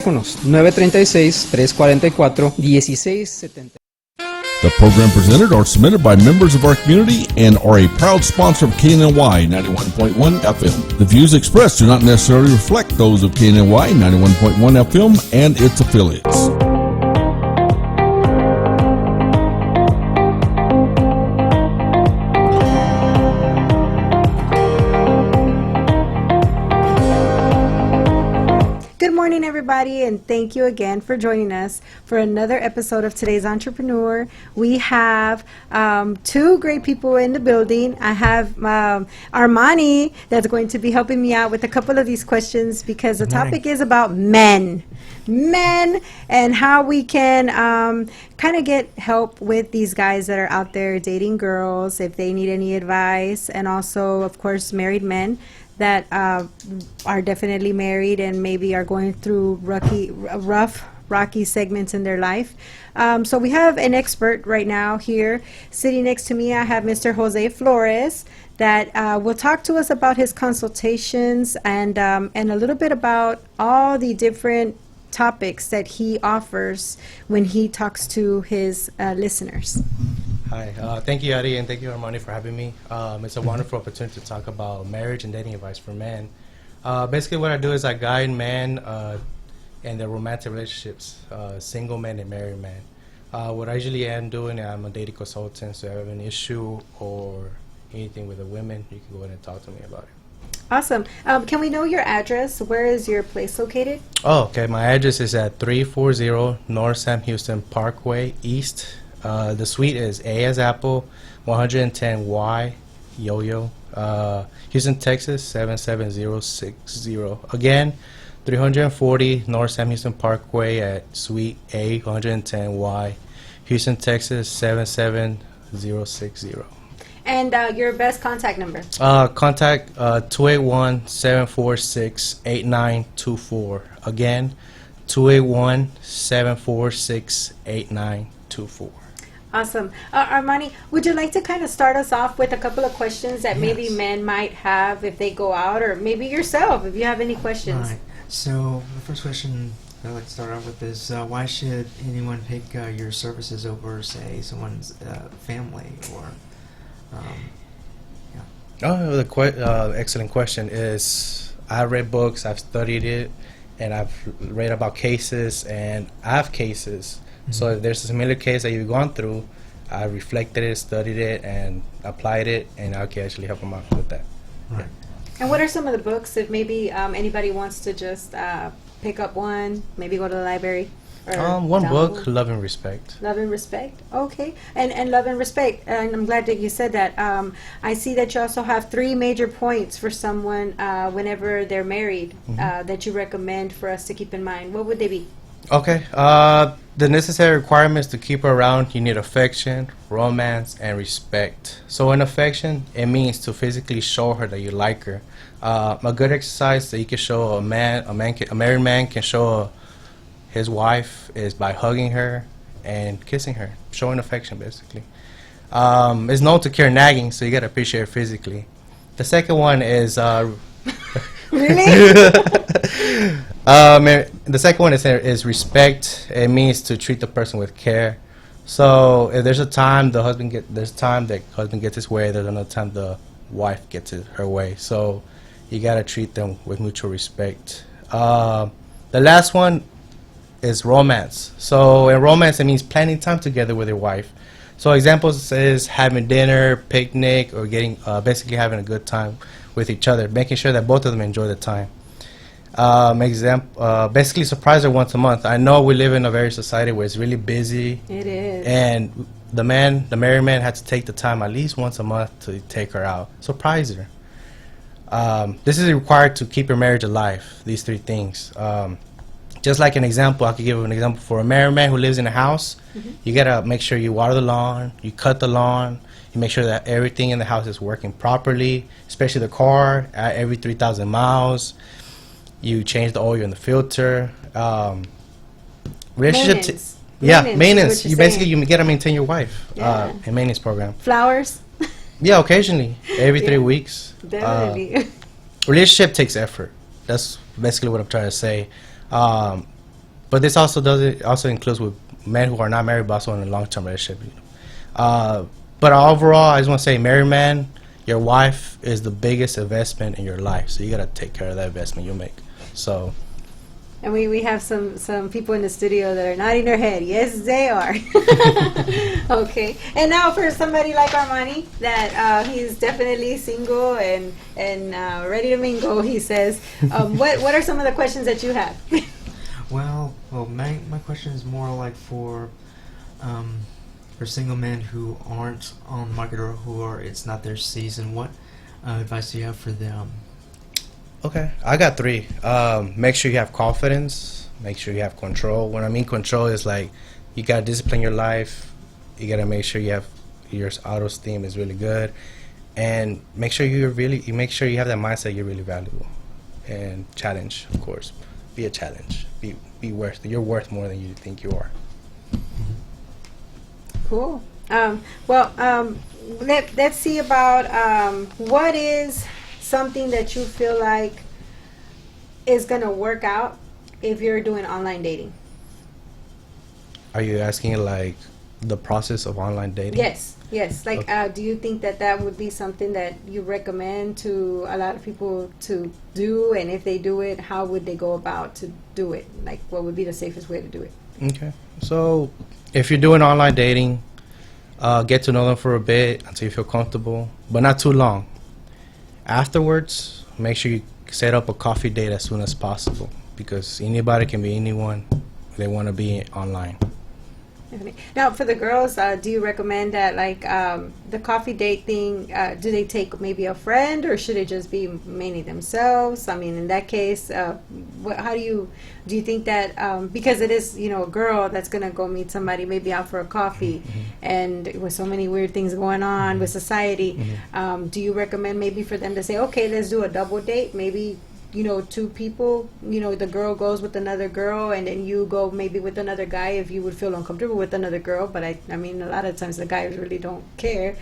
Teléfonos 936-344-1670. The program presented or submitted by members of our community and are a proud sponsor of KNY 91.1 FM. The views expressed do not necessarily reflect those of KNY 91.1 FM and its affiliates. Good morning, everybody, and thank you again for joining us for another episode of Today's Entrepreneur. We have two great people in the building. I have Armani that's going to be helping me out with a couple of these questions because the topic is about men and how we can kind of get help with these guys that are out there dating girls, if they need any advice, and also, of course, married men that are definitely married and maybe are going through rocky segments in their life. So we have an expert right now here. Sitting next to me, I have Mr. Jose Flores that will talk to us about his consultations and a little bit about all the different topics that he offers when he talks to his listeners. Hi, thank you, Ari, and thank you, Armani, for having me. It's a wonderful opportunity to talk about marriage and dating advice for men. Basically, what I do is I guide men in their romantic relationships, single men and married men. What I usually am doing, I'm a dating consultant, so if you have an issue or anything with the women, you can go ahead and talk to me about it. Awesome. Can we know your address? Where is your place located? Oh, okay. My address is at 340 North Sam Houston Parkway East. The suite is A as Apple, 110Y Yo-Yo, Houston, Texas, 77060. Again, 340 North Sam Houston Parkway at Suite A, 110Y, Houston, Texas, 77060. And your best contact number? Contact 281-746-8924. Again, 281-746-8924. Awesome. Armani, would you like to kind of start us off with a couple of questions that maybe men might have if they go out, or maybe yourself if you have any questions? All right. So the first question I'd like to start off with is why should anyone pick your services over, say, someone's family or... Oh, excellent question. Is I've read books, I've studied it, and I've read about cases, and I have cases. Mm-hmm. So if there's a similar case that you've gone through, I reflected it, studied it, and applied it, and I can actually help them out with that. Right. And what are some of the books, if maybe anybody wants to just pick up one, maybe go to the library? One book, Love and Respect. Love and Respect, okay. And Love and Respect, and I'm glad that you said that. I see that you also have 3 major points for someone whenever they're married that you recommend for us to keep in mind. What would they be? Okay. The necessary requirements to keep her around, you need affection, romance, and respect. So in affection, it means to physically show her that you like her. A good exercise that you can show a married man can show his wife is by hugging her and kissing her, showing affection, basically. It's known to cure nagging, so you got to appreciate her physically. The second one is... Really? The second one is respect. It means to treat the person with care. So if there's a time there's time that husband gets his way, there's another time the wife gets her way. So you got to treat them with mutual respect. The last one is romance. So in romance, it means planning time together with your wife. So examples is having dinner, picnic, or basically having a good time with each other, making sure that both of them enjoy the time. Basically surprise her once a month. I know we live in a very society where it's really busy. It is. And the married man, had to take the time at least once a month to take her out. Surprise her. This is required to keep your marriage alive, these 3 things. Just like an example, I could give an example for a married man who lives in a house. You gotta make sure you water the lawn, you cut the lawn, you make sure that everything in the house is working properly, especially the car. Every 3,000 miles, you change the oil in the filter. Maintenance. Maintenance. You gotta maintain your wife. A maintenance program. Flowers. Yeah, occasionally, every 3 weeks. Definitely. Relationship takes effort. That's basically what I'm trying to say. But this also includes with men who are not married but also in a long-term relationship. But overall, I just want to say, married man, your wife is the biggest investment in your life. So you gotta take care of that investment you make. So. And we have some people in the studio that are nodding their head. Yes, they are. Okay. And now for somebody like Armani, that he's definitely single and ready to mingle, he says, what are some of the questions that you have? Well, my question is more like for single men who aren't on the market or it's not their season. What advice do you have for them? Okay, I got 3. Make sure you have confidence. Make sure you have control. When I mean control, is like you gotta discipline your life. You gotta make sure you have your auto-esteem is really good, and make sure you have that mindset you're really valuable. And challenge, of course, be a challenge. You're worth more than you think you are. Cool. Let's see about what is something that you feel like is going to work out if you're doing online dating. Are you asking like the process of online dating? Yes. Like, okay. Do you think that would be something that you recommend to a lot of people to do? And if they do it, how would they go about to do it? Like, what would be the safest way to do it? Okay. So if you're doing online dating, get to know them for a bit until you feel comfortable, but not too long. Afterwards, make sure you set up a coffee date as soon as possible, because anybody can be anyone they want to be online. Now, for the girls, do you recommend that, like, the coffee date thing, do they take maybe a friend, or should it just be mainly themselves? I mean, in that case, how do you think that, because it is, a girl that's going to go meet somebody maybe out for a coffee, and with so many weird things going on with society, do you recommend maybe for them to say, okay, let's do a double date, maybe 2 people, the girl goes with another girl, and then you go maybe with another guy if you would feel uncomfortable with another girl. But I mean, a lot of times the guys really don't care.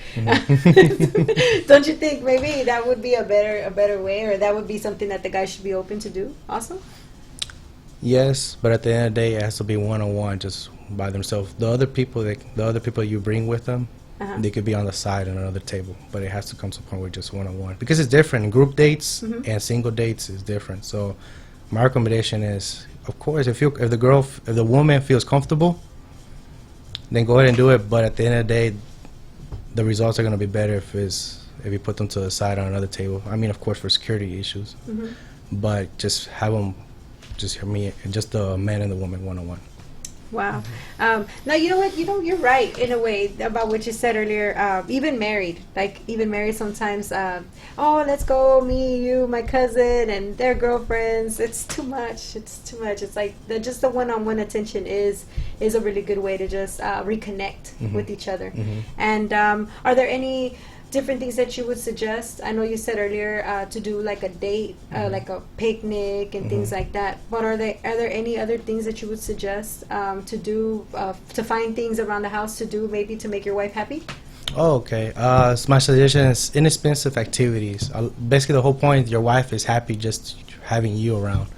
Don't you think maybe that would be a better way, or that would be something that the guys should be open to do also? Yes, but at the end of the day, it has to be one-on-one, just by themselves. The other people you bring with them, they could be on the side on another table, but it has to come to a point where just one-on-one, because it's different. Group dates and single dates is different. So my recommendation is, of course, if the woman feels comfortable, then go ahead and do it. But at the end of the day, the results are going to be better if you put them to the side on another table. I mean, of course, for security issues, but just have them, just the man and the woman one-on-one. Wow. Now, you know what? You're right in a way about what you said earlier. Even married sometimes, let's go, me, you, my cousin, and their girlfriends. It's too much. It's like just the one-on-one attention is a really good way to just reconnect with each other. And are there any different things that you would suggest? I know you said earlier to do like a date, like a picnic and things like that. But are there any other things that you would suggest to do, to find things around the house to do, maybe to make your wife happy? Oh, okay. So my suggestion is inexpensive activities. Basically, the whole point, your wife is happy just having you around.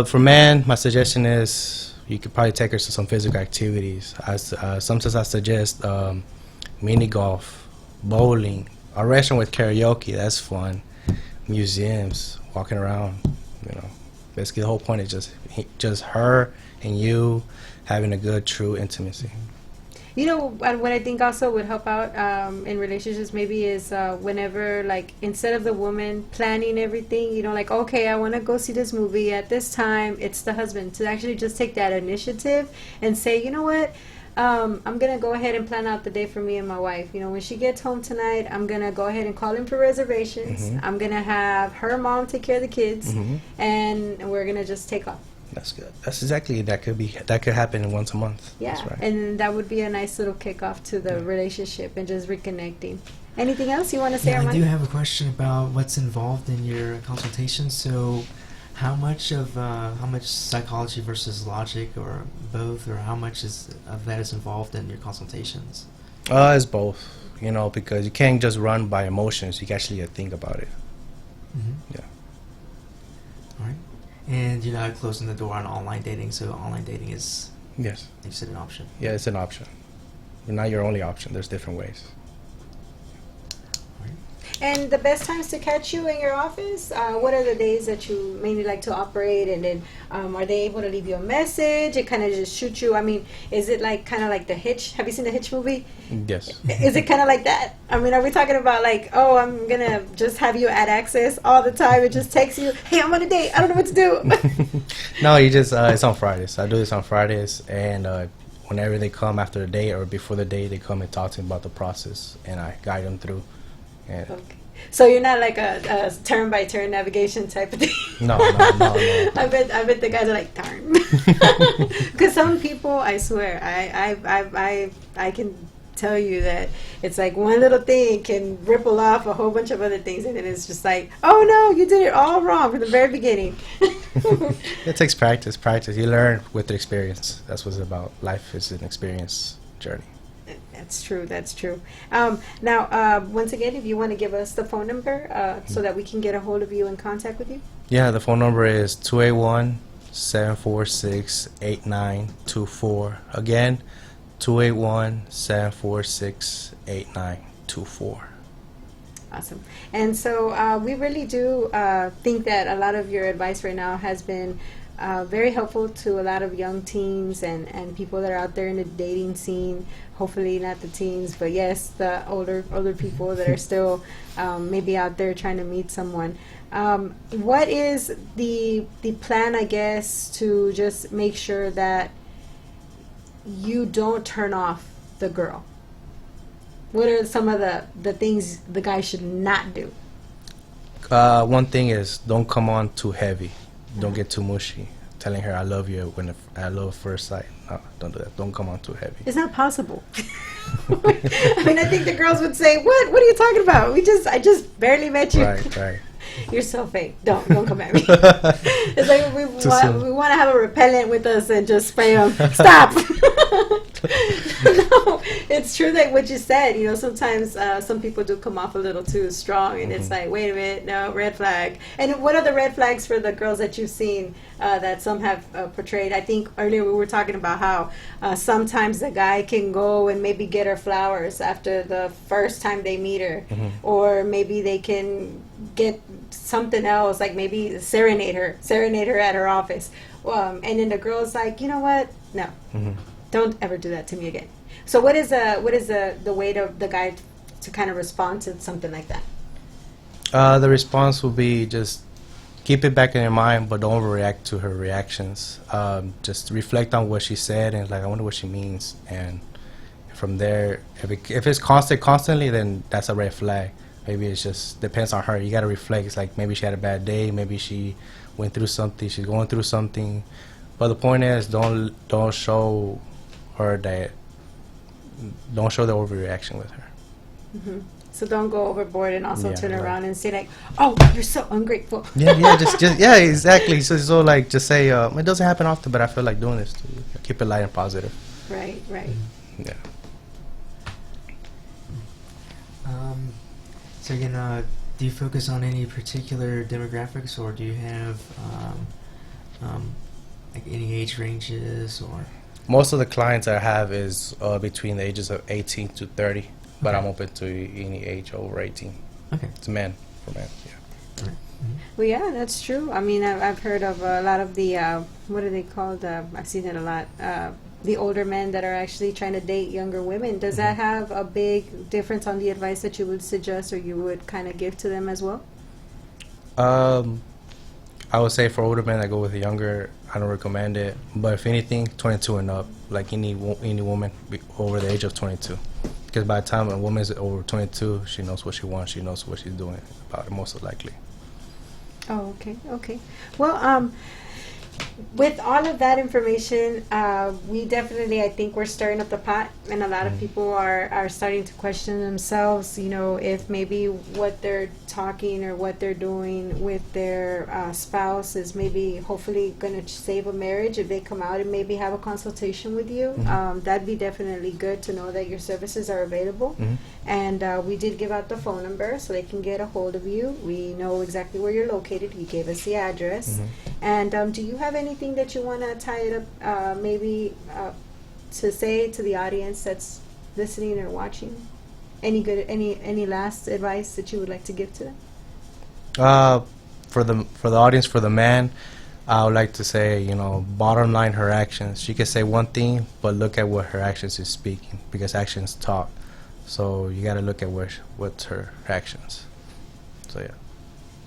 For men, my suggestion is you could probably take her to some physical activities. Sometimes I suggest mini golf, bowling, a restaurant with karaoke, that's fun, museums, walking around, basically the whole point is just her and you having a good, true intimacy. What I think also would help out in relationships maybe is whenever, like, instead of the woman planning everything, like, okay, I want to go see this movie at this time, it's the husband to actually just take that initiative and say, you know what, I'm going to go ahead and plan out the day for me and my wife. When she gets home tonight, I'm going to go ahead and call in for reservations. I'm going to have her mom take care of the kids, and we're going to just take off. That's good. That's exactly, that could happen once a month. Yeah, that's right. And that would be a nice little kickoff to the relationship and just reconnecting. Anything else you want to say, Yeah, Armand? I do have a question about what's involved in your consultation. So how much psychology versus logic, or both, or how much of that is involved in your consultations? It's both, because you can't just run by emotions. You can actually think about it. Yeah. All right. And you're not closing the door on online dating, so online dating is, Yes. you said, an option. Yeah, it's an option. But not your only option. There's different ways. And the best times to catch you in your office, what are the days that you mainly like to operate? And then are they able to leave you a message? It kind of just shoot you. I mean, is it like kind of like The Hitch? Have you seen The Hitch movie? Yes. Is it kind of like that? I mean, are we talking about like, oh, I'm going to just have you at access all the time? It just takes you, hey, I'm on a date. I don't know what to do. No, you just, it's on Fridays. I do this on Fridays. And whenever they come after the date or before the date, they come and talk to me about the process. And I guide them through. And Okay. So you're not like a turn-by-turn navigation type of thing. No. I bet the guys are like, darn. Because some people, I swear, I can tell you that it's like one little thing can ripple off a whole bunch of other things, and then it's just like, oh no, you did it all wrong from the very beginning. It takes practice. You learn with the experience. That's what it's about. Life is an experience journey. That's true. Now, once again, if you want to give us the phone number so that we can get a hold of you and contact with you. Yeah, the phone number is 281-746-8924. Again, 281-746-8924. Awesome. And so we really do think that a lot of your advice right now has been very helpful to a lot of young teens and people that are out there in the dating scene. Hopefully not the teens, but yes, the older people that are still maybe out there trying to meet someone. What is the plan, I guess, to just make sure that you don't turn off the girl? What are some of the things the guy should not do? One thing is don't come on too heavy. Don't get too mushy. Telling her I love you when I love at first sight. No, don't do that. Don't come on too heavy. It's not possible. I mean, I think the girls would say, "What? What are you talking about? I just barely met you." Right. You're so fake. Don't come at me. It's like we want to have a repellent with us and just spray them. Stop. No, it's true that what you said. You know, sometimes some people do come off a little too strong, and it's like, wait a minute, no, red flag. And what are the red flags for the girls that you've seen that some have portrayed? I think earlier we were talking about how sometimes the guy can go and maybe get her flowers after the first time they meet her, or maybe they can get something else, like maybe serenade her at her office, and then the girl's like, you know what, no, don't ever do that to me again. So what is the way to the guy to kind of respond to something like that? The response will be just keep it back in your mind, but don't overreact to her reactions. Just reflect on what she said and like, I wonder what she means, and from there, if it's constantly, then that's a red flag. Maybe it just depends on her. You got to reflect. It's like maybe she had a bad day. Maybe she went through something. She's going through something. But the point is, don't show her that. Don't show the overreaction with her. So don't go overboard and also turn around and say like, "Oh, you're so ungrateful." Just yeah, exactly. So like, just say it doesn't happen often, but I feel like doing this. Keep it light and positive. Right. Yeah. So again, do you focus on any particular demographics, or do you have like any age ranges, or? Most of the clients I have is between the ages of 18 to 30, but I'm open to any age over 18. Okay. It's men, for men, yeah. All right. Well, yeah, that's true. I mean, I've heard of a lot of the what are they called? I've seen it a lot. The older men that are actually trying to date younger women. Does that have a big difference on the advice that you would suggest or you would kind of give to them as well? I would say for older men that go with the younger, I don't recommend it. But if anything, 22 and up, like any woman over the age of 22. Because by the time a woman is over 22, she knows what she wants, she knows what she's doing about it, most likely. Oh, okay. Well, with all of that information, we definitely, I think we're stirring up the pot, and a lot of people are starting to question themselves, you know, if maybe what they're talking or what they're doing with their spouse is maybe hopefully going to save a marriage if they come out and maybe have a consultation with you. That'd be definitely good to know that your services are available. And we did give out the phone number so they can get a hold of you. We know exactly where you're located. You gave us the address. And do you have anything that you want to tie it up, maybe to say to the audience that's listening or watching? Any last advice that you would like to give to them? For the audience, for the man, I would like to say, bottom line, her actions. She can say one thing, but look at what her actions is speaking, because actions talk. So you got to look at what's her actions. So yeah.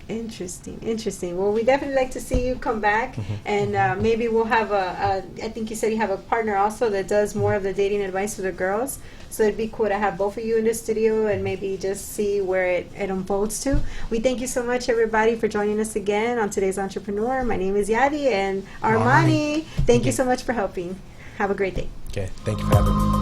Interesting. Well, we definitely like to see you come back, and maybe we'll have I think you said you have a partner also that does more of the dating advice for the girls. So it'd be cool to have both of you in the studio and maybe just see where it unfolds to. We thank you so much, everybody, for joining us again on today's Entrepreneur. My name is Yadi, and Armani. Thank you so much for helping. Have a great day. Okay, thank you for having me.